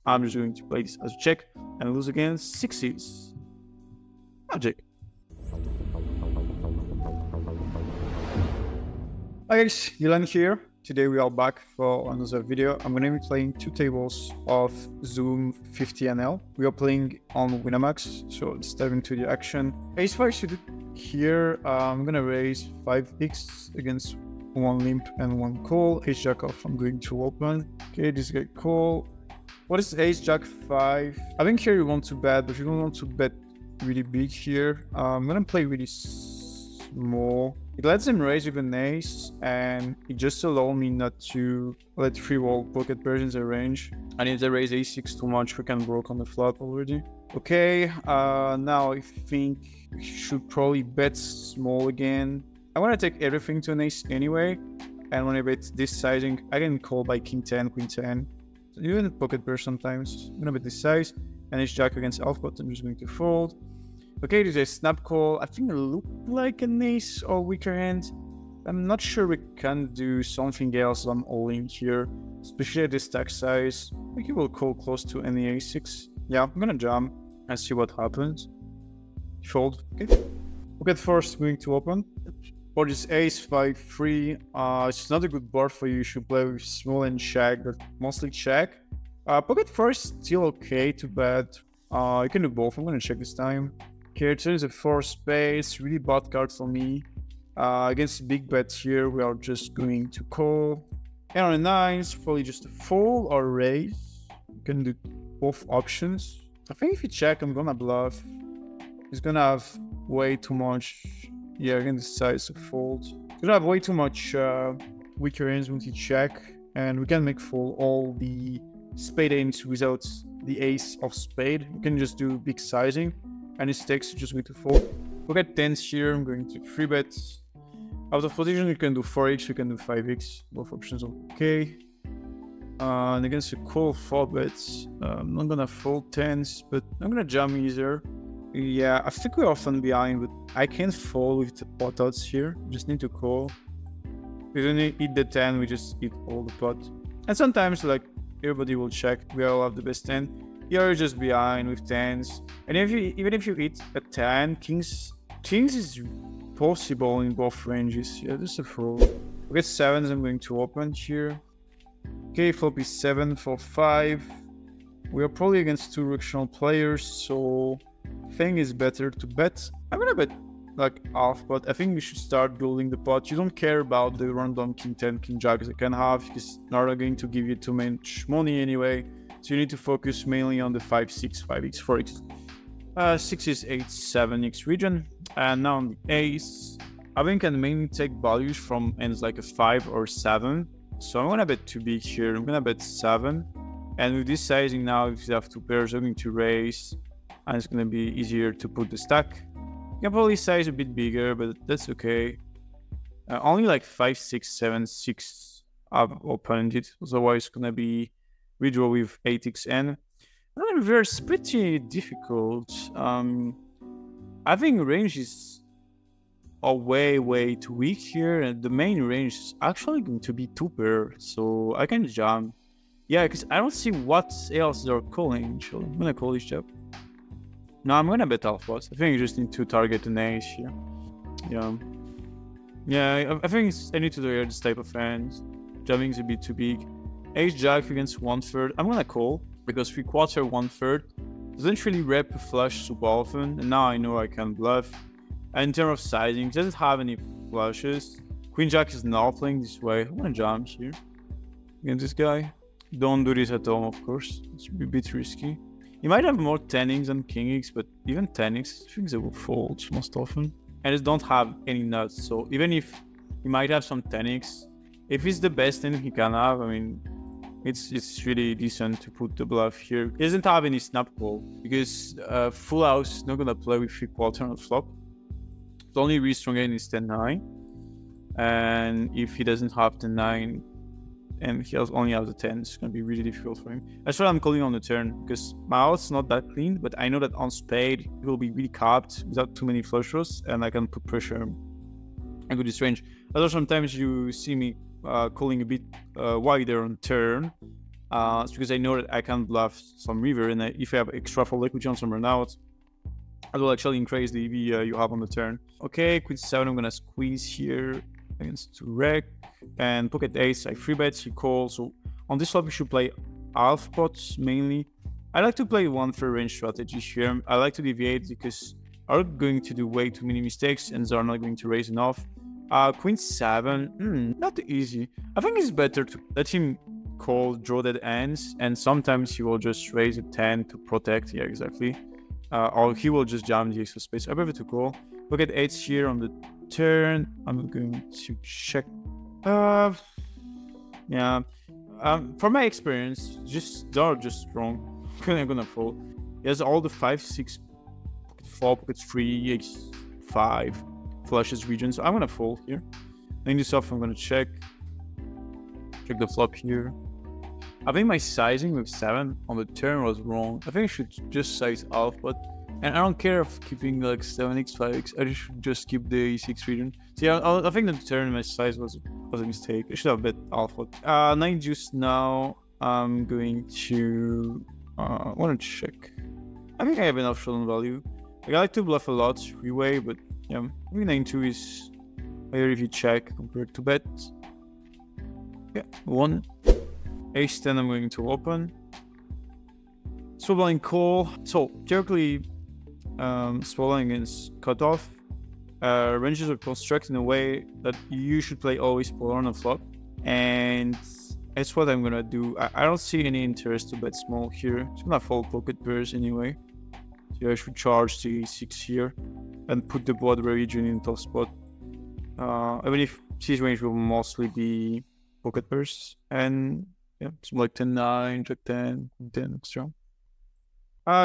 I'm just going to play this as a check and lose against sixes. Magic. Hi guys, Yolan here. Today we are back for another video. I'm going to be playing two tables of Zoom 50 NL. We are playing on Winamax, so let's dive into the action. Ace-5 suited here. I'm going to raise 5x against one limp and one call. Ace-Jack off, I'm going to open. Okay, this guy call. What is Ace-Jack 5? I think here you want to bet, but you don't want to bet really big here. I'm going to play really small. It lets him raise with an ace, and it just allows me not to let free wall pocket pairs in the range. And if they raise a6 too much, we can broke on the flop already. Okay, now I think we should probably bet small again. I want to take everything to an ace anyway, and when I bet this sizing, I can call by king 10, queen 10. So even pocket pairs sometimes. I'm gonna bet this size, and it's jack against half pot. I'm just going to fold. Okay, this is a snap call. I think it looked like an ace or weaker hand. I'm not sure we can do something else. I'm all in here, especially at this stack size. I think he will call close to any a6. Yeah, I'm gonna jump and see what happens. Fold. Okay. Pocket first going to open. For this ace 5-3, it's not a good board for you. You should play with small and check, but mostly check. Pocket first still okay to bet. You can do both. I'm gonna check this time. Okay, so there's a 4 space, really bad card for me. Against big bet here, we are just going to call. And on a 9, it's probably just a fold or raise. You can do both options. I think if you check, I'm gonna bluff. He's gonna have way too much. Yeah, again, the size of fold. He's gonna have way too much weaker hands when he check. And we can make fold all the spade hands without the ace of spade. You can just do big sizing. And his stakes just going to fold. Look at 10s here. I'm going to 3 bets. Out of position, you can do 4x, you can do 5x. Both options okay. And against a call 4 bets, I'm not gonna fold 10s, but I'm gonna jam easier. Yeah, I think we're often behind, but I can't fold with the pot odds here. Just need to call. We don't eat the 10, we just eat all the pot. And sometimes, like, everybody will check. We all have the best 10. You're just behind with 10s, and even if you hit a 10, kings is possible in both ranges. Yeah, this is a fold. We get 7s. I'm going to open here. Okay, flop is 7 for 5. We are probably against 2 directional players, so I think it's better to bet. I'm gonna bet like half pot. I think we should start building the pot. You don't care about the random king 10, king jack they can have, because they're not going to give you too much money anyway. So you need to focus mainly on the 5-6, 5x, 4x, 6 is 8, 7x region. And now on the ace, I think I can mainly take values from ends like a 5 or 7. So I'm gonna bet too big here. I'm gonna bet 7. And with this sizing now, if you have 2 pairs, I'm going to raise, and it's gonna be easier to put the stack. You can probably size a bit bigger, but that's okay. Only like 5, 6, 7, 6 I've opened it. Otherwise, it's gonna be redraw with 8xn. And reverse pretty difficult. I think ranges are way too weak here, and the main range is actually going to be 2 pair, so I can jump. Yeah, because I don't see what else they're calling. So I'm gonna call this job. No, I'm gonna bet half pot. I think you just need to target an ace here. Yeah, I think I need to do this type of hands. Jamming is a bit too big. Ace jack against 1/3. I'm gonna call because 3/4, 1/3 doesn't really rep a flush super often, and now I know I can bluff. And in terms of sizing, it doesn't have any flushes. Queen jack is not playing this way. I'm gonna jump here against this guy. Don't do this at home, of course. It's a bit risky. You might have more 10x than king x, but even 10x, I think they will fold most often. And just don't have any nuts. So even if you might have some 10x, if it's the best thing he can have, I mean, it's really decent to put the bluff here. He doesn't have any snap call because full house is not gonna play with 3/4 on the flop. The only really strong hand is 10-9, and if he doesn't have the 9 and he only has the 10, it's gonna be really difficult for him. That's why I'm calling on the turn, because my out's not that clean, but I know that on spade it will be really capped without too many flush draws, and I can put pressure and go this range. Although sometimes you see me calling a bit wider on turn, It's because I know that I can bluff some river, and if I have extra full equity on some runouts, I will actually increase the EV you have on the turn. Okay, queen 7, I'm gonna squeeze here against 2 rec, and pocket ace, I 3-bet, he calls. So on this flop, you should play half pots mainly. I like to play 1/3 range strategy here. I like to deviate because I'm going to do way too many mistakes and they're not going to raise enough. Queen 7, not easy. I think it's better to let him call, draw dead ends, and sometimes he will just raise a 10 to protect. Yeah, exactly. Or he will just jam the extra space. I prefer to call. Look at 8 here on the turn. I'm going to check. Yeah. From my experience, they're just wrong. I'm gonna fold. He has all the 5, 6, pocket 4, pocket 3, ace 5 flushes region. So I'm gonna fold here. Then this off, I'm gonna check the flop here. I think my sizing with 7 on the turn was wrong. I think I should just size half, and I don't care if keeping like 7x, 5x. I should just keep the e6 region. So yeah, I think the turn my size was a mistake. I should have bet alpha. 9 juice now. I'm going to want to check. I think I have enough showdown value. Like, I like to bluff a lot freeway, but yeah, I think 9-2 is higher if you check compared to bet. Yeah, 1. Ace 10 I'm going to open. Swallowing call. So theoretically, swallowing is cut off. Ranges are constructed in a way that you should play always polar on the flop, and that's what I'm gonna do. I don't see any interest to bet small here. It's gonna fold pocket pairs anyway. So I should charge the 6 here and put the board region in top spot. Even if his range will mostly be pocket pairs, and yeah, some like 10-9, Jack 10, 10 extra.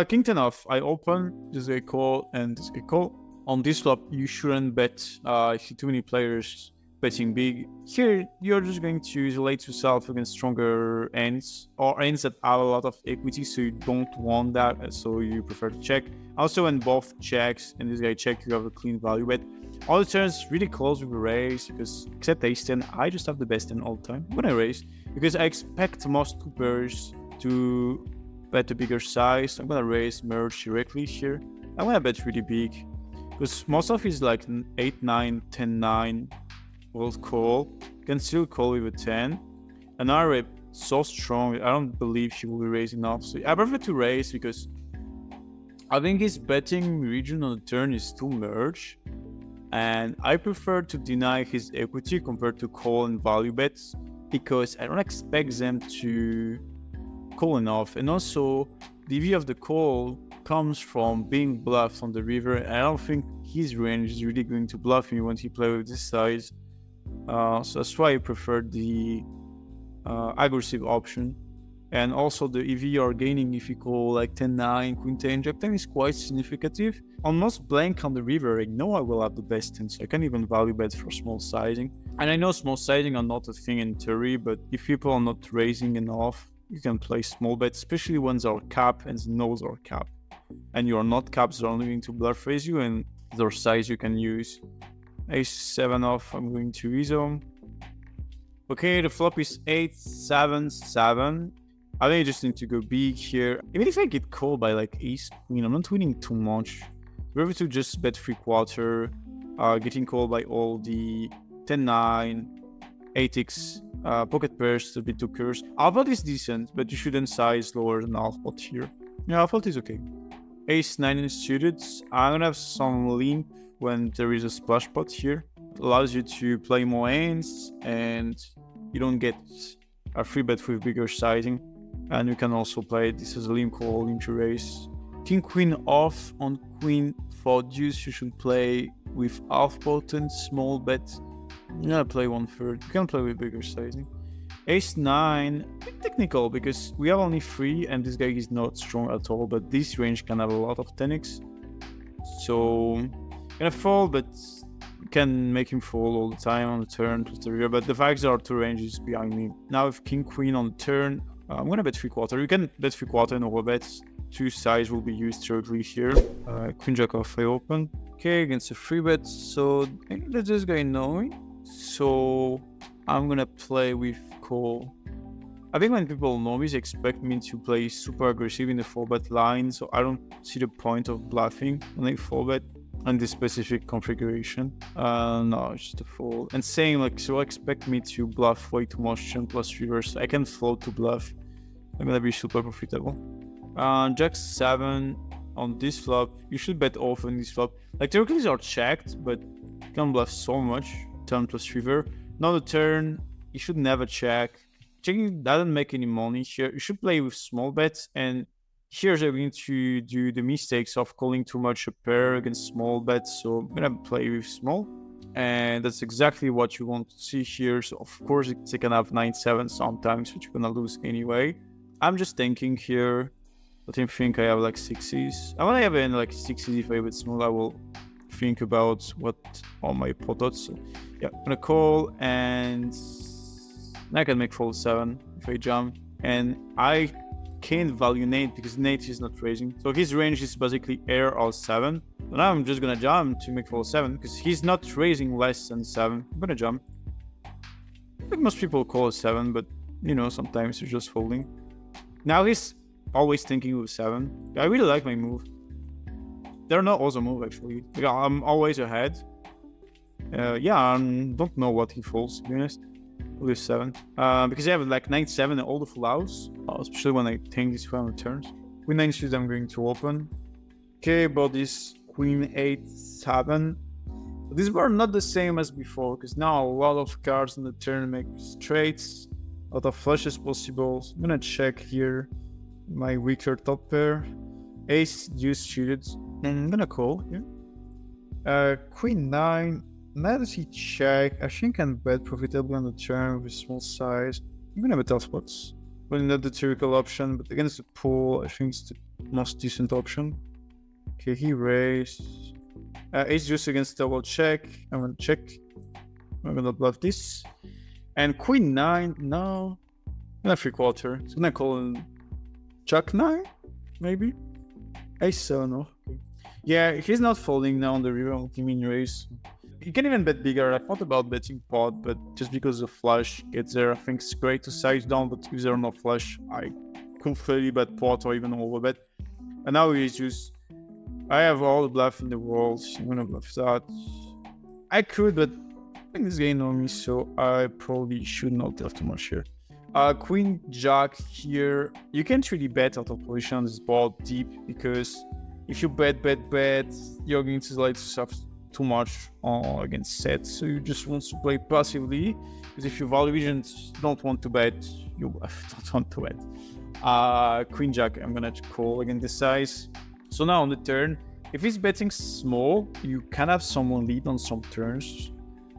King 10 off. I open, this guy call, and this guy call. On this flop, you shouldn't bet. I see too many players betting big. Here, you're just going to isolate yourself against stronger ends, or ends that have a lot of equity, so you don't want that, so you prefer to check. Also, when both checks and this guy check, you have a clean value bet. All the turns really close with a raise, because except ace 10, I just have the best 10 all the time when I raise, because I expect most two pairs to bet a bigger size. I'm gonna raise merge directly here. I'm gonna bet really big, because most of his like 8-9, 10-9 will call. Can still call with a 10. And our rep so strong, I don't believe he will be raising enough. So I prefer to raise because I think his betting region on the turn is too merge. And I prefer to deny his equity compared to call and value bets, because I don't expect them to call enough. And also, the EV of the call comes from being bluffed on the river, and I don't think his range is really going to bluff me when he plays with this size. So that's why I prefer the aggressive option. And also the EV you're gaining if you call like 10-9, Queen 10, Jack 10 is quite significant. Almost blank on the river, I know I will have the best 10, so I can even value bet for small sizing. And I know small sizing are not a thing in theory, but if people are not raising enough, you can play small bets, especially when they're cap and the nose are cap. And you're not caps, they're only going to bluff raise you, and their size you can use. Ace 7 off, I'm going to EZO. Okay, the flop is 8-7-7. I think I just need to go big here. Even if I get called by like ace queen, I'm not winning too much. Better to just bet 3/4, getting called by all the 10-9, 8x pocket pairs, a bit too curse. Alpha is decent, but you shouldn't size lower than alpha here. Yeah, alpha is okay. Ace 9 is suited. I'm gonna have some limp when there is a splash pot here. It allows you to play more hands, and you don't get a free bet with bigger sizing. And you can also play this as a limp call, limp to raise. King queen off on queen 4 deuce. You should play with half pot and small bet. Yeah, play 1/3. You can play with bigger sizing. Ace 9, a bit technical because we have only 3 and this guy is not strong at all, but this range can have a lot of 10x. So gonna fold, but can make him fold all the time on the turn plus the rear. But the fact there are 2 ranges behind me. Now with king queen on the turn, I'm gonna bet 3/4. You can bet 3/4 and overbet. 2 sides will be used thirdly here. Queen jack off, I open. Okay, against a 3-bet. So let this guy know. So I'm gonna play with call. I think when people know me, they expect me to play super aggressive in the 4-bet line, so I don't see the point of bluffing on a 4-bet on this specific configuration. No, it's just a fold. And saying like, so expect me to bluff way too much and plus reverse. I can float to bluff. I'm gonna be super profitable. Jack 7 on this flop. You should bet off on this flop. Like theoretically are checked, but you can bluff so much. Turn plus river. Now the turn, you should never check. Checking doesn't make any money here. You should play with small bets, and here they're going to do the mistakes of calling too much a pair against small bets. So I'm gonna play with small, and that's exactly what you want to see here. So of course they can have 9-7 sometimes, which you're gonna lose anyway. I'm just thinking here. Let him think I have like 6s. I want to have in like 6s if I bet small. I will think about what are my pot odds. So yeah, I'm gonna call, and I can make fold 7 if I jump, and I can't value Nate because Nate is not raising. So his range is basically air or 7. So now I'm just gonna jump to make fold 7 because he's not raising less than 7. I'm gonna jump. I think most people call it 7, but you know, sometimes you're just folding. Now he's always thinking with 7. I really like my move. They're not also move actually. I'm always ahead. Yeah, I don't know what he folds to be honest. With 7 because I have like 9-7 and all the full house, especially when I think this way on the turns. Queen 9 suits I'm going to open. Okay, but this Queen 8-7, these were not the same as before because now a lot of cards on the turn make straights, a lot of flushes possible. So I'm gonna check here my weaker top pair. Ace deuce suited, and I'm gonna call here. Queen 9. Now that he check, I think I can bet profitably on the turn with small size. I'm gonna bet tough spots. Well, not the theoretical option, but against the pool, I think it's the most decent option. Okay, he raised. Ace deuce against double check. I'm gonna check. I'm gonna bluff this. And Queen 9, no. I'm gonna 3/4. So I'm gonna call in Jack 9, maybe. Ace 7, no. Okay. Yeah, he's not folding now on the river, on King raise. You can even bet bigger. I thought about betting pot, but just because the flush gets there, I think it's great to size down. But if there are no flush, I completely bet pot or even overbet. And now he's just, I have all the bluff in the world. I'm gonna bluff that. I could, but I think this game on me, so I probably should not have too much here. Queen Jack here. You can't really bet out of position on this board deep because if you bet, you're going to like stuff too much against sets, so you just want to play passively because if your value agents don't want to bet, you don't want to bet. Queen Jack, I'm gonna call again this size. So now on the turn, if he's betting small, you can have someone lead on some turns,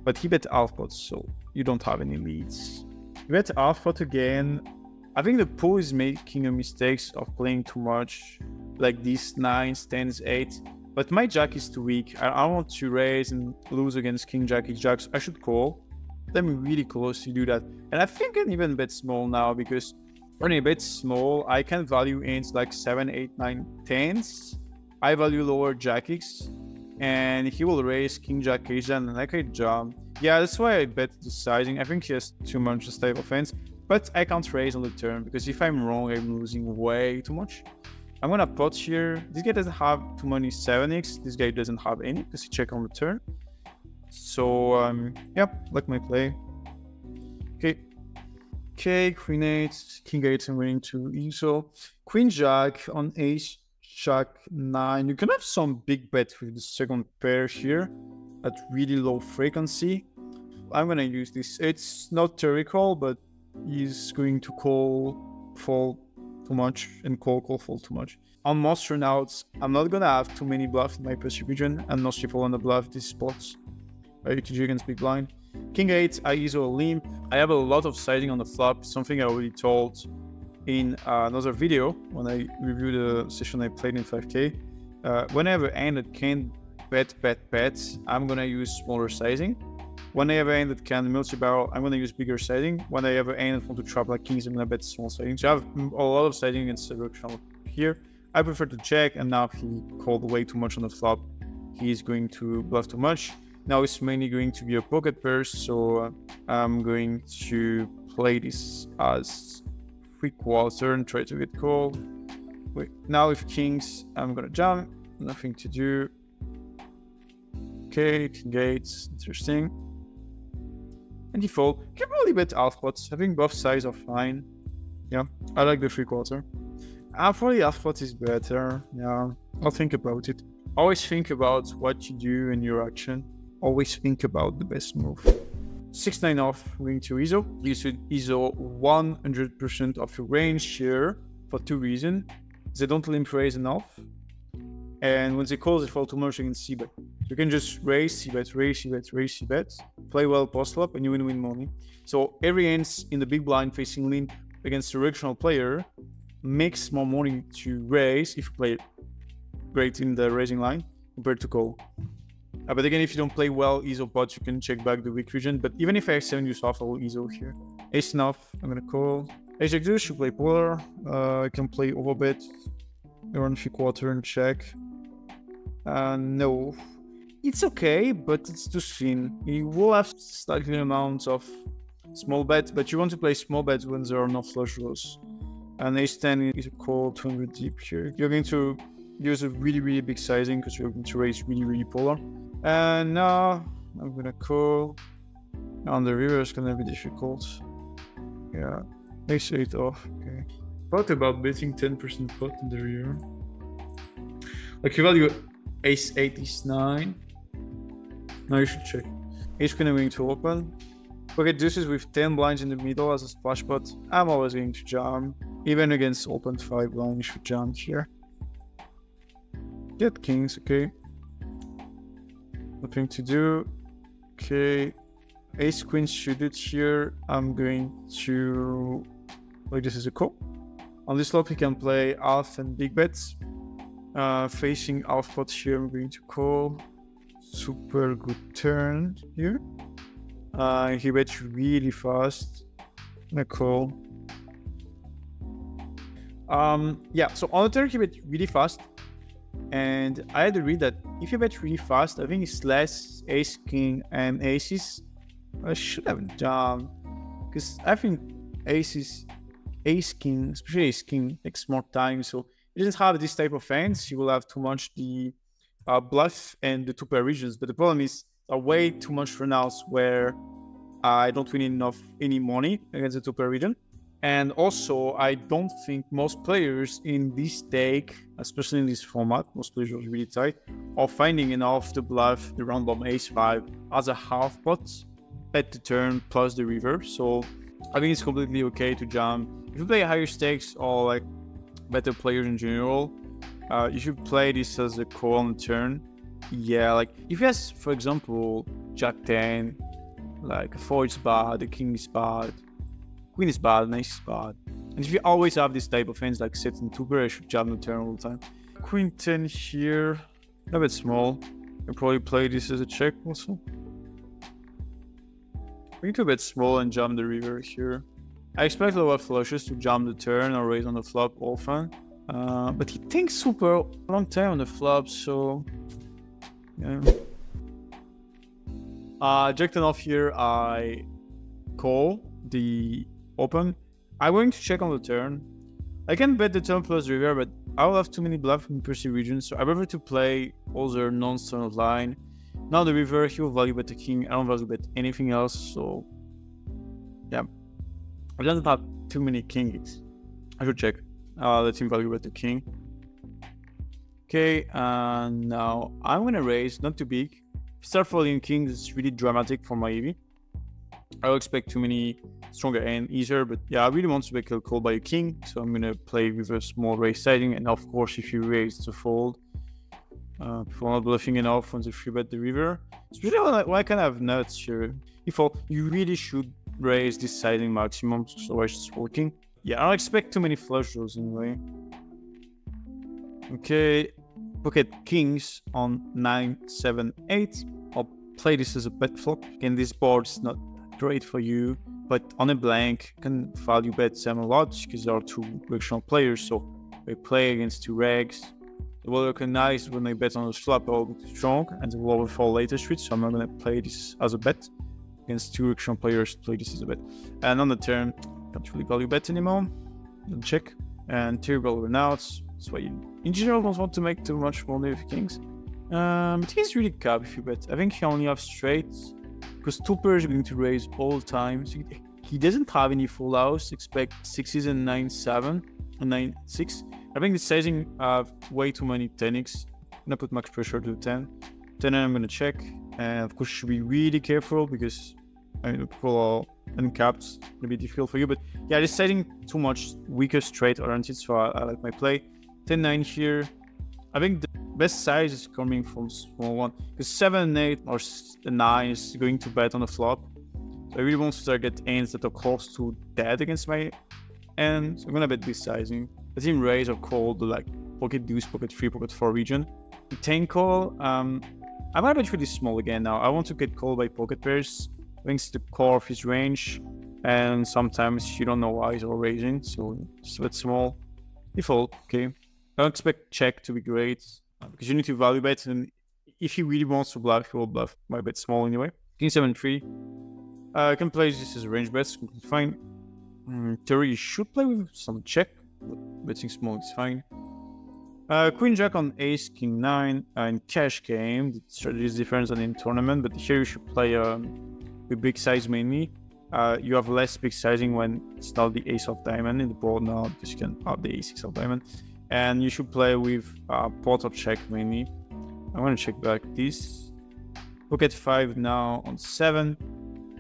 but he bet half pot, so you don't have any leads. You bet half pot again. I think the pool is making a mistake of playing too much, like these 9s, 10s, 8s. But my jack is too weak. I want to raise and lose against king, jack, jacks. I should call. I'm really close to do that. And I think I can even bet small now because when I bet small, I can value in like 7, 8, 9, 10s. I value lower jack X. And he will raise king, jack, ace, and I can jump. Yeah, that's why I bet the sizing. I think he has too much style offense. But I can't raise on the turn because if I'm wrong, I'm losing way too much. I'm gonna pot here. This guy doesn't have too many 7x. This guy doesn't have any because he check on the turn. So yeah, like my play. Okay, Queen 8, King 8, I'm winning to ESO. Queen Jack on Ace, Jack 9. You can have some big bet with the second pair here at really low frequency. I'm gonna use this. It's not theoretical, but he's going to call, fold too much, and call, fold too much. On most turnouts, I'm not gonna have too many bluffs in my passive region, and most people wanna bluff these spots. UTG against big blind. King 8, I ISO a limp. I have a lot of sizing on the flop, something I already told in another video when I reviewed the session I played in 5K. Whenever I end that can bet, I'm gonna use smaller sizing. When I have a hand that can multi-barrel, I'm gonna use bigger sizing. When I have a hand that want to trap like kings, I'm gonna bet small sizing. So I have a lot of sizing against the channel here. I prefer to check, and now he called way too much on the flop. He's going to bluff too much. Now it's mainly going to be a pocket pair, so I'm going to play this as 3/4 and try to get call. Wait, now with kings, I'm gonna jump. Nothing to do. Okay, king gates, interesting. And default, can probably bet half pots. I think both sides are fine. Yeah, I like the 3/4. Probably half pot is better. Yeah, I'll think about it. Always think about what you do in your action. Always think about the best move. 6/9 off, going to ISO. You should ISO 100% of your range here for two reasons. They don't limp raise enough. And when they call, they fall too much against c-bet. You can just raise, c-bet, raise, c-bet, raise, c-bet, play well post-flop, and you win money. So every hand in the big blind facing limp against a directional player makes more money to raise if you play great in the raising line compared to call. But again, if you don't play well ISO pots, you can check back the weak region. But even if I have 7 use off, I will ISO here. Ace enough, I'm gonna call. Ace jack deuce, you play polar. I can play overbet, around 3/4 and check. No, it's okay, but it's too thin. You will have slightly amounts of small bets, but you want to play small bets when there are no flush draws. And ace 10 is a call 200 deep here. You're going to use a really big sizing because you're going to raise really polar. And now I'm gonna call. On the river is gonna be difficult. Yeah, ace 8 off. Okay. Thought about betting 10% pot in the river. Like you value ace 8 is 9. Now you should check. Ace queen going to open. Pocket deuces with 10 blinds in the middle as a splash pot. I'm always going to jam. Even against open 5 blind, you should jam here. Get kings, okay. Nothing to do. Okay. Ace queen suited here. I'm going to like this is a call. On this flop, he can play half and big bets. Facing half pot here, I'm going to call. Super good turn here. He bets really fast. I'm gonna call. Yeah, so on the turn he bet really fast. And I had to read that if you bet really fast, I think it's less ace king and aces. I should have done because I think ace king, especially ace king, takes more time. So it doesn't have this type of hands. You will have too much the bluff and the two pair regions. But the problem is way too much runouts where I don't win enough any money against the two pair region. And also, I don't think most players in this stake, especially in this format, most players are really tight, are finding enough to bluff the round bomb ace 5 as a half pot bet the turn plus the river. So I think it's completely okay to jam. If you play higher stakes or like better players in general, you should play this as a call on the turn. Yeah, like if he has, for example, jack 10, like a 4 is bad, the king is bad, queen is bad, and ace is bad. And if you always have this type of hands like set and two pair, I should jam the turn all the time. Queen 10 here, a bit small. I probably play this as a check also. We need to bet small and jam the river here. I expect lower flushes to jam the turn or raise on the flop often. But he thinks super long time on the flop, so yeah. Jack 10 off here, I call the open. I'm going to check on the turn. I can bet the turn plus river, but I will have too many bluffs in perceived regions, so I prefer to play other non-standard line. Now the river, he will value bet the king. I don't value bet anything else, so yeah. I don't have too many kings. I should check. Let him value bet the king. Okay, and now I'm gonna raise, not too big. If you start folding kings, it's really dramatic for my EV. I don't expect too many stronger hand either, but yeah, I really want to make a call by a king, so I'm gonna play with a small raise sizing, and of course, if you raise, it's a fold. If you're not bluffing enough when they free bet the river, especially when I kind of have nuts here. If you really should raise this sizing maximum, so it's working. Yeah, I don't expect too many flush draws anyway. Okay, pocket kings on 9, 7, 8. I'll play this as a bet flop. Again, this board's not great for you, but on a blank, you can value bet them a lot because there are two directional players. So we play against two regs. They will recognize when they bet on the flop are strong and they will overfall later street. So I'm not going to play this as a bet against two directional players. Play this as a bet. And on the turn, can't really value bet anymore. check, and terrible runouts. That's why you, in general, don't want to make too much money with kings. But he's really capped if you bet. I think he only has straights, because two pairs are going to raise all the time. So he doesn't have any full house. Expect 6s and 9-7 and 9-6. I think the sizing have way too many 10x. I'm gonna put max pressure to 10. Then I'm gonna check, and of course you should be really careful because I mean people are uncapped. Gonna be difficult for you, but yeah, this sizing too much weaker straight oriented, so I like my play. 10-9 here. I think the best size is coming from small one because 7 8 or 9 is going to bet on the flop. So I really want to target ends that are close to dead against my end. So I'm gonna bet this sizing. Let him raise or call the like pocket deuce, pocket 3, pocket 4 region. The 10 call. I'm gonna bet really small again now. I want to get called by pocket pairs. I think it's the core of his range, and sometimes you don't know why he's all raising, so just bet small. Default, okay. I don't expect check to be great because you need to value bet, and if he really wants to bluff, he will bluff. My bet small anyway. King 7-3. I can play this as a range bet, completely fine. Theory, you should play with some check, but betting small is fine. Queen Jack on Ace King 9 in cash game. The strategy is different than in tournament, but here you should play with big size mainly. You have less big sizing when it's not the Ace of Diamond in the board now because you can have the A6 of Diamond. And you should play with pot or check mainly. I'm gonna check back this. Pocket 5 now on 7.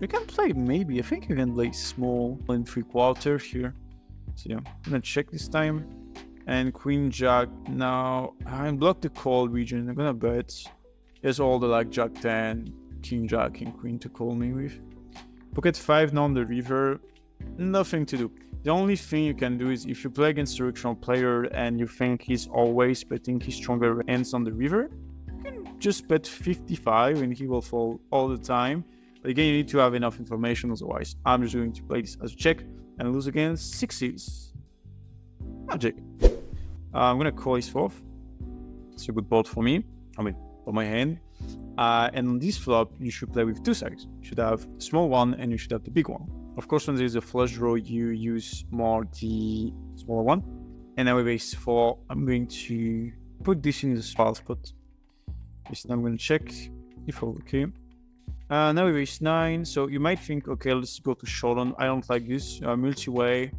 You can play maybe. I think you can play small in 3/4 here. So yeah, I'm gonna check this time. And Queen Jack now. I block the call region. I'm gonna bet. There's all the like Jack 10, King Jack, King Queen to call me with. Pocket 5 now on the river. Nothing to do. The only thing you can do is if you play against a directional player and you think he's always betting his stronger ends on the river, you can just bet 55 and he will fall all the time. But again, you need to have enough information, otherwise I'm just going to play this as a check and lose against 6s. Magic. I'm gonna call his 4th. It's a good board for me. I mean, for my hand. And on this flop, you should play with two sides. You should have the small one and you should have the big one. Of course, when there's a flush draw, you use more the smaller one. And now with ace 4, I'm going to put this in the small spot. This time I'm going to check. Default, okay. Now with ace 9. So you might think, okay, let's go to showdown. I don't like this. Multi-way.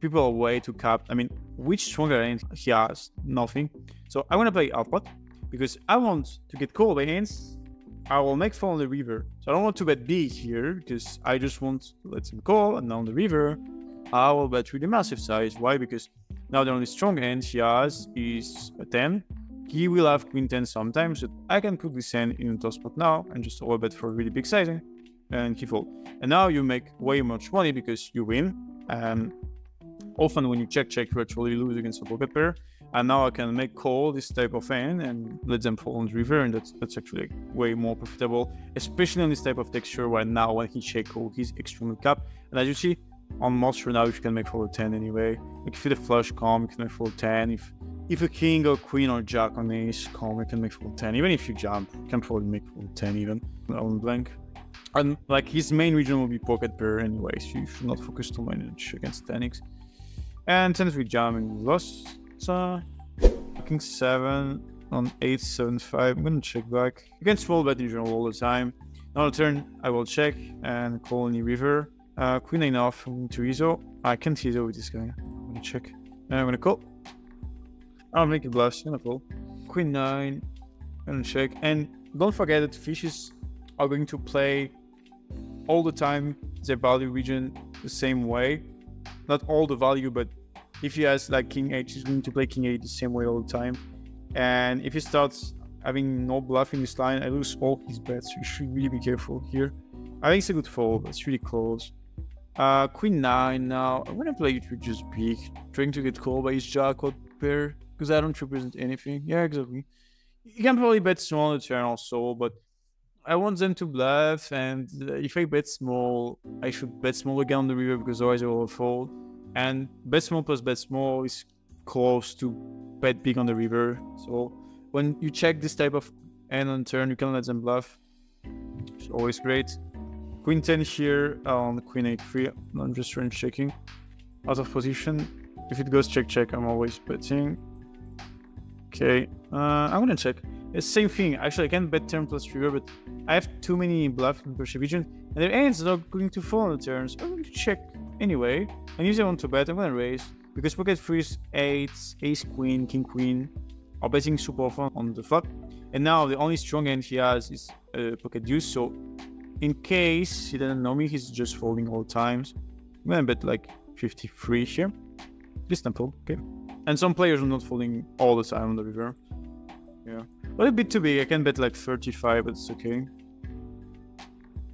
People are way too capped. I mean, which stronger hand he has? Nothing. So I want to play output because I want to get called by hands. I will make 4 on the river. So I don't want to bet big here because I just want to let him call, and now on the river, I will bet really massive size. Why? Because now the only strong hand he has is a 10. He will have queen 10 sometimes, but I can put this hand in a top spot now and just overbet for a really big sizing, and he fold. And now you make way much money because you win. And often when you check, you actually lose against a pocket pair. And now I can make call this type of hand and let them fall on the river, and that's actually way more profitable, especially on this type of texture where now when he check call, he's extremely capped. And as you see, on monster now you can make for a 10 anyway. Like if you the flush calm, you can make for a 10. If a king or queen or jack on ace calm, you can make for a 10. Even if you jump, you can probably make for a 10 even on blank. And like his main region will be pocket pair anyway, so you should not focus too much against 10x. And 10 we jam and we lost. King 7 on 8-7-5. I'm gonna check back. You can small bet in general all the time. Now the turn I will check and call any river. Queen 9 off. I'm going to ISO. I can't ISO with this guy. I'm gonna check. And I'm gonna call. I'll make it bluff. I'm gonna call. Queen 9. I'm gonna check. And don't forget that fishes are going to play all the time their value region the same way. Not all the value, but if he has like king 8, he's going to play king 8 the same way all the time. And if he starts having no bluff in this line, I lose all his bets. So you should really be careful here. I think it's a good fold, but it's really close. Queen 9 now. I'm gonna play it with just big, trying to get called by his jack or pair because I don't represent anything. Yeah, exactly. You can probably bet small on the turn also, but I want them to bluff. And if I bet small, I should bet small again on the river because otherwise I will fold. And bet small plus bet small is close to bet big on the river. So when you check this type of hand on turn, you can let them bluff. It's always great. Queen 10 here on Queen 8 free. I'm just range checking. Out of position. If it goes check check, I'm always betting. Okay, I'm gonna check. It's the same thing. Actually, I can't bet turn plus river, but I have too many bluff in region, and their ends are not going to fall on the turns. I'm going to check anyway. And if I want to bet, I'm gonna raise because pocket threes, eights, ace queen, king queen are betting super often on the flop. And now the only strong hand he has is pocket deuce. So in case he doesn't know me, he's just folding all times. I'm gonna bet like 53 here. This temple, okay. And some players are not folding all the time on the river. Yeah, but a bit too big. I can bet like 35, but it's okay.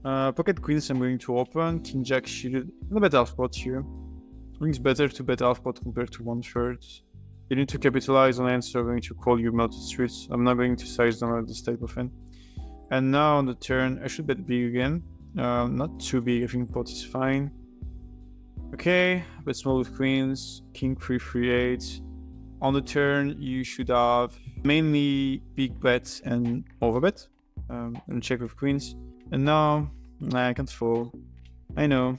Pocket queens I'm going to open. King jack suited. I'm gonna bet half pot here. I think it's better to bet half pot compared to 1/3. You need to capitalize on hands, so I'm going to call you melted streets. I'm not going to size down at this type of hand. And now on the turn, I should bet big again. Not too big. I think pot is fine. Okay, bet small with queens, king 3/3/8. On the turn, you should have mainly big bets and overbet, and check with queens. And now, I can't fold. I know.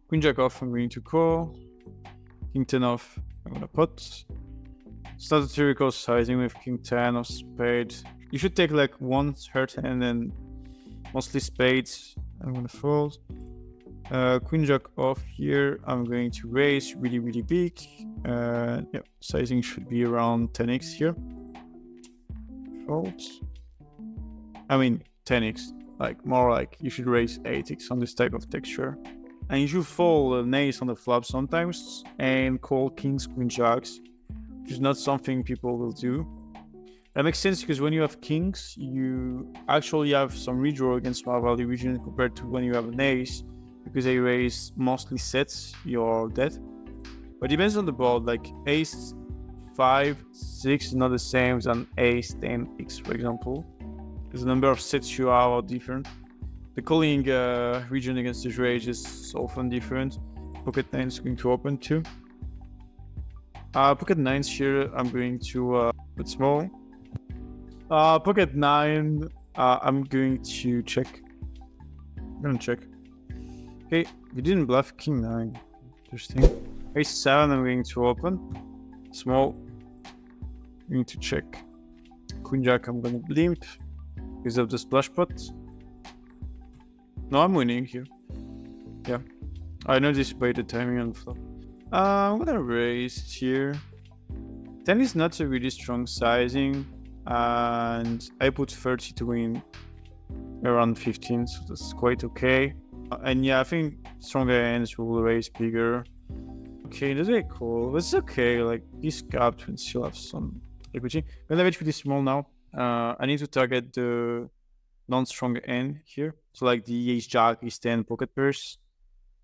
Queen jack off, I'm going to call. King 10 off, I'm gonna put. Start the theoretical sizing with king 10 or spade. You should take like one third hand and mostly spades. I'm gonna fold. Queen jack off here, I'm going to raise really big. Yeah, sizing should be around 10x here. Fold. I mean 10x, like more like you should raise 8x on this type of texture. And you should fold an ace on the flop sometimes and call kings, queen jacks, which is not something people will do. That makes sense because when you have kings, you actually have some redraw against small value region compared to when you have an ace. Because a raise mostly sets your debt, but it depends on the board. Like ace 5, 6 is not the same as an ace 10x, for example, because the number of sets you have are different. The calling region against the range is often different. Pocket 9 is going to open too. Pocket 9s here, I'm going to put small. Pocket 9, I'm going to check. I'm gonna check. Okay, we didn't bluff king 9. Interesting. Ace 7, I'm going to open. Small. I'm going to check. Queen jack, I'm gonna limp because of the splash pot. No, I'm winning here. Yeah. I know this by the timing on the flop. I'm gonna raise here. 10 is not a really strong sizing. And I put 30 to win around 15, so that's quite okay. And yeah, I think stronger hands will raise bigger. Okay, that's very cool. It's okay, like this capped and still have some equity. I'm gonna bet pretty small now. I need to target the non-strong hand here. So like the ace jack, ace 10 pocket pairs.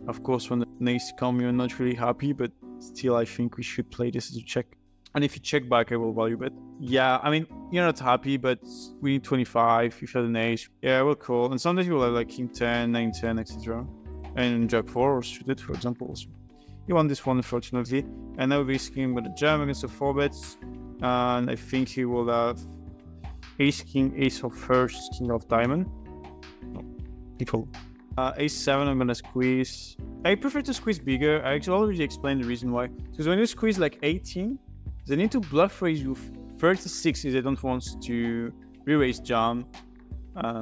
Of course, when the ace come, you're not really happy, but still I think we should play this as a check. And if you check back, I will value bet. Yeah, I mean, you're not happy, but we need 25 if you had an ace. Yeah, I will call. And sometimes you will have like king 10, 9, 10, etc. And jack 4 or suited, for example. Also. You want this one, unfortunately. And now basically I'm going to jam against the 4 bets. And I think he will have ace, king, ace of first, king of diamond. No, he fold. Ace 7, I'm going to squeeze. I prefer to squeeze bigger. I actually already explained the reason why. Because when you squeeze like 18, they need to bluff raise you 36 if they don't want to re-raise jam.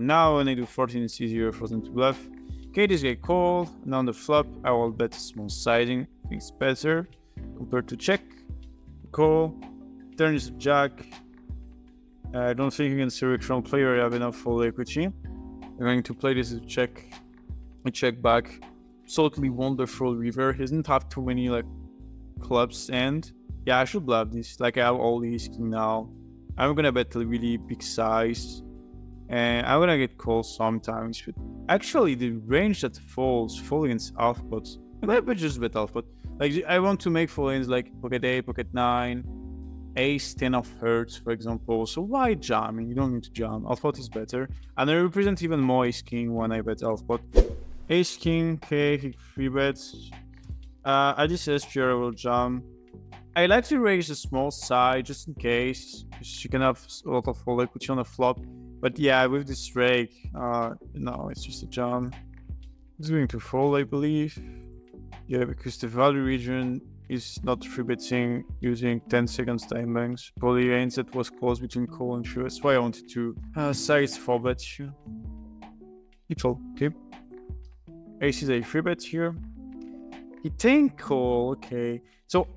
Now when I do 14, it's easier for them to bluff. Okay, this guy called. Now on the flop, I will bet small sizing. I think it's better compared to check. Call. Turn is a jack. I don't think against a recreational player I have enough full equity. I'm going to play this as a check. I check back. Absolutely wonderful river. He doesn't have too many like clubs and yeah, I should bluff this. Like I have all these king now. I'm gonna bet a really big size. And I'm gonna get called sometimes. But actually the range that falls against half pots. I might just bet half pot. Like I want to make full ends like pocket 8, pocket 9, ace 10 of hearts, for example. So why jamming? You don't need to jam. Half pot is better. And I represent even more ace king when I bet half pot. Ace king, okay, he 3 bets. At this SPR I will jam. I like to raise a small side just in case, because you can have a lot of full equity on the flop. But yeah, with this rake, no, it's just a jam. It's going to fold, I believe. Yeah, because the value region He's not free betting using 10 seconds time banks. Probably range that was close between call and show. That's why I wanted to size 4 bet here. He fold, okay. Ace is a free bet here. He tank call, okay. So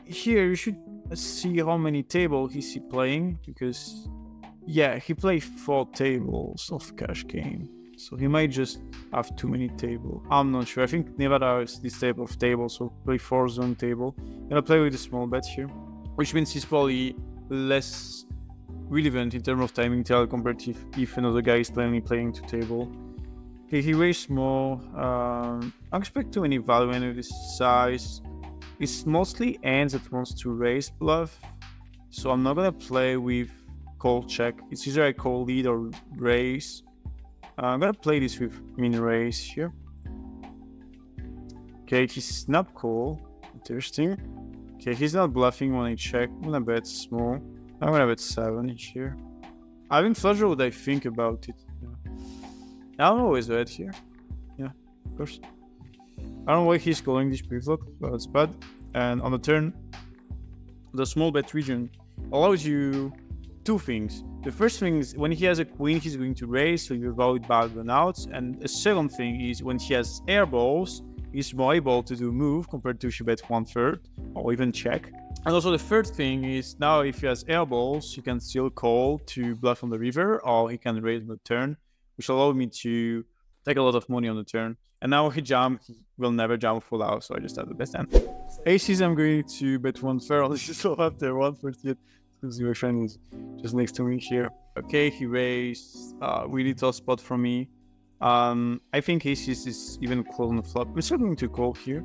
here you should see how many tables he playing, because yeah, he played 4 tables of cash game. So he might just have too many tables. I'm not sure. I think Nevada is this type of table, so play 4 zone table. Gonna play with a small bet here, which means he's probably less relevant in terms of timing tell compared to if another guy is playing 2 table. Okay, he raised more. I don't expect too many value in this size. It's mostly hands that wants to raise bluff, so I'm not gonna play with call check. It's either I call lead or raise. I'm gonna play this with min raise here. Okay, he snap call. Interesting. Okay, he's not bluffing when I check. I'm gonna bet small. I'm gonna bet 7 here. I haven't flushed what I think about it. Yeah. I'll always bet here. Yeah, of course. I don't know why he's calling this pre-flop, but it's bad. And on the turn, the small bet region allows you 2 things. The first thing is when he has a queen, he's going to raise, so you avoid bad runouts. And the second thing is when he has air balls, he's more able to do move compared to she bet 1/3 or even check. And also the third thing is now if he has air balls, he can still call to bluff on the river, or he can raise on the turn, which allow me to take a lot of money on the turn. And now he will never jump full out, so I just have the best hand. Aces, I'm going to bet 1/3. This is all after 1/30th. Because your friend is just next to me here. Okay, he raised really tough spot for me. I think aces is even close on the flop. We're still going to call here.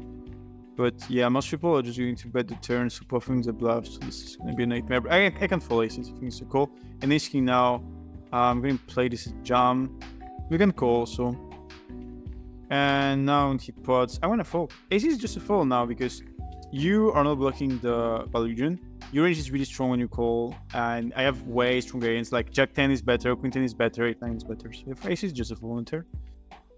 But yeah, most people are just going to bet the turn, so puffing the bluff, so this is going to be a nightmare. But I can follow aces if it's a call. And ace king now, I'm going to play this as jam. We can call, so. And now he pots. I want to fold. Ace is just a fold now because you are not blocking the region. Your range is really strong when you call, and I have way stronger hands. Like Jack 10 is better, Queen 10 is better, 8 9 is better. So if ace is just a volunteer.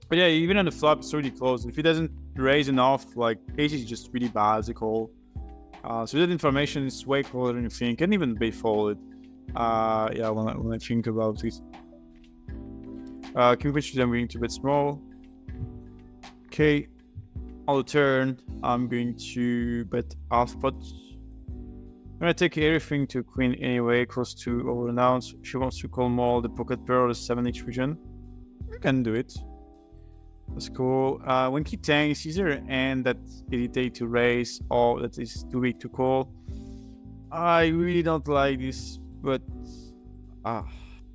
But yeah, even on the flop, it's already close. If he doesn't raise enough, like ace is just really bad as a call. So that information is way closer than you think, and even be folded. Yeah, when I think about it. King which I'm going to bet small. Okay, on the turn, I'm going to bet half pot. I'm gonna take everything to queen anyway, close to overannounced. She wants to call more the pocket pair or the 7H region. You can do it. That's cool. When he tanks, either an hand that hesitate to raise or that is too big to call. I really don't like this, but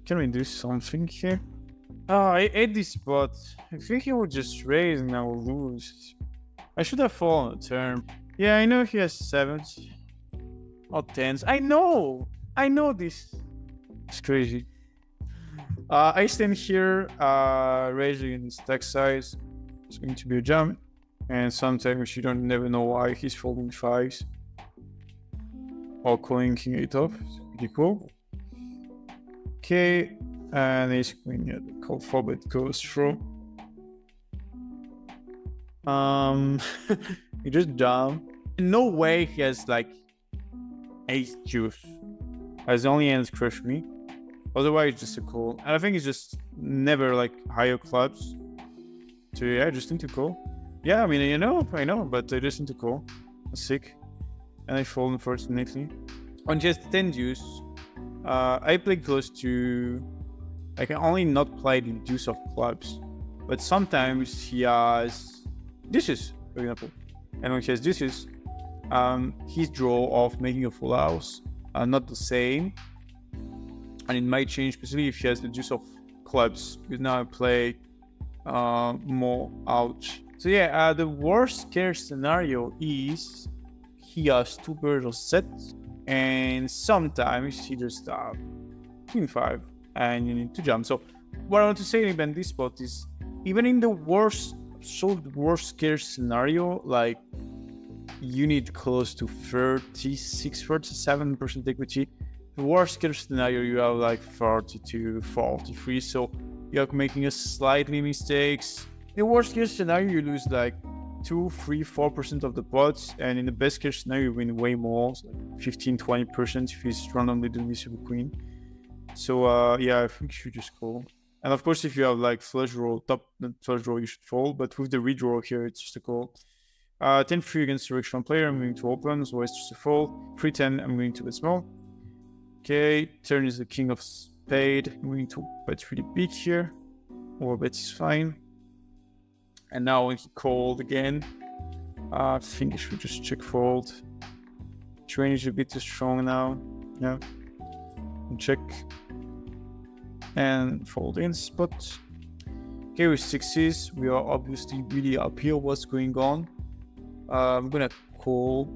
can we do something here? I hate this spot. I think he will just raise and I will lose. I should have fallen on the turn. Yeah, I know he has 7s. Or 10s. I know this. It's crazy. I stand here, raising stack size. It's going to be a jam. And sometimes you don't never know why he's folding 5s. Or calling king 8 off. It's pretty cool. Okay. And ace queen, yeah, the call 4 bet goes through. He just jam. No way he has like ace juice. As the only hands crush me. Otherwise, it's just a call. And I think it's just never like higher clubs. So yeah, I just need to call. Yeah, I mean, I know, but I just need to call. I'm sick. And I fold unfortunately. On just 10 deuce, I play close to. I can only not play the deuce of clubs. But sometimes he has deuces, for example. And when he has deuces, his draw of making a full house are not the same, and it might change, especially if he has the deuce of clubs, because now I play more out. So yeah, the worst case scenario is he has 2 pairs of sets, and sometimes he just queen 5 and you need to jump. So what I want to say about this spot is, even in the worst case scenario, like you need close to 37% equity. The worst case scenario, you have like 42, 43, so you're making a slightly mistakes. The worst case scenario, you lose like 2, 3, 4% of the pots, and in the best case scenario, you win way more, so like 15, 20% if he's randomly doing this with a queen. So yeah, I think you should just call. And of course, if you have like flush draw, top flush draw, you should fold. But with the redraw here, it's just a call. 10-3 against directional player, I'm going to open, so it's just a fold. 3-10, I'm going to bet small. Okay, turn is the king of spade. I'm going to bet really big here. Or bet is fine. And now when he called again, I think I should just check fold. Train is a bit too strong now. Yeah. And check. And fold in spot. Okay, with sixes, we are obviously really up here. What's going on? I'm gonna call.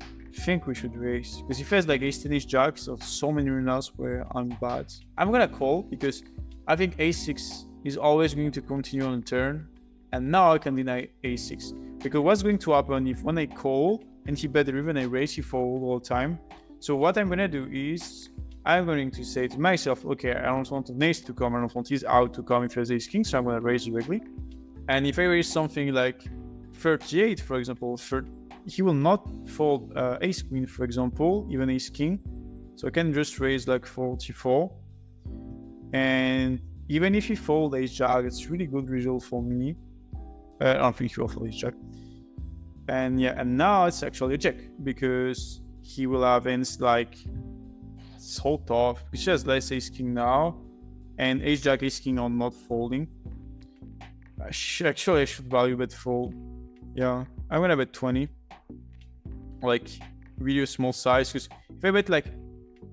I think we should raise because if he has like ace-10, ace-jack, so many runners where I'm bad. I'm gonna call because I think a6 is always going to continue on the turn, and now I can deny a6 because what's going to happen if when I call and he bet the river and I raise, he fold all the time. So what I'm gonna do is I'm going to say to myself, okay, I don't want an ace to come, I don't want his out to come if there's ace-king, so I'm gonna raise directly. And if I raise something like 38, for example, he will not fold ace-queen, for example, even ace-king. So I can just raise like 44. And even if he folds ace-jack, it's really good result for me. I don't think he will fold ace-jack. And yeah, and now it's actually a check because he will have ends like so tough. He has less ace-king now, and ace-jack, ace-king are not folding. Actually, I should value bet fold. Yeah, I'm gonna bet 20. Like, really a small size, because if I bet like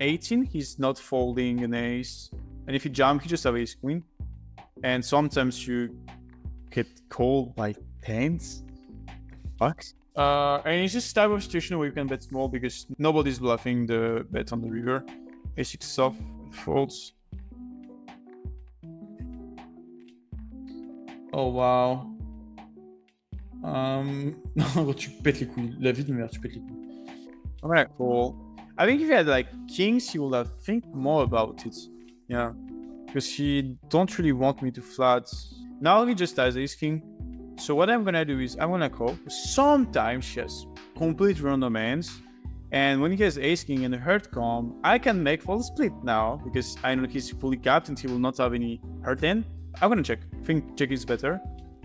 18, he's not folding an ace. And if you jump, you just have ace-queen. And sometimes you get called by tens. Fuck. And it's just type of situation where you can bet small because nobody's bluffing the bet on the river. A6 soft folds. Oh wow. Non, tu pètes les couilles. La vie de merde, tu pètes les couilles. Alright, cool. I think if you had like kings, he would have think more about it. Yeah. Because he don't really want me to flat. Now he just has ace-king. So what I'm gonna do is I'm gonna call. Sometimes he has complete random hands. And when he has ace-king and a hurt comb, I can make full split now because I know he's fully capped and he will not have any hurt hand. I'm gonna check. I think check is better.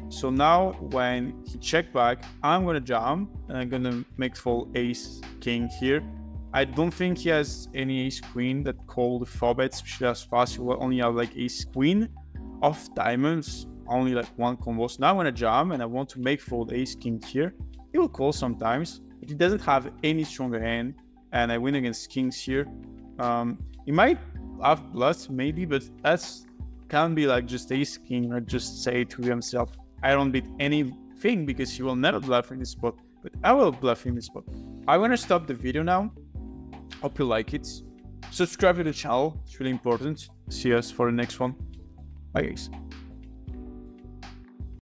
So now when he check back, I'm gonna jump and I'm gonna make full ace-king here. I don't think he has any ace-queen that call the 4-bet, especially as fast. He will only have like ace-queen of diamonds, only like one combo. So now I'm gonna jump and I want to make fold ace-king here. He will call sometimes, but he doesn't have any stronger hand, and I win against kings here. He might have bluffs maybe, but that's can be like just ace-king or just say to himself, I don't beat anything because he will never bluff in this spot, but I will bluff in this spot. I'm gonna stop the video now. Hope you like it. Subscribe to the channel, it's really important. See us for the next one. Bye guys.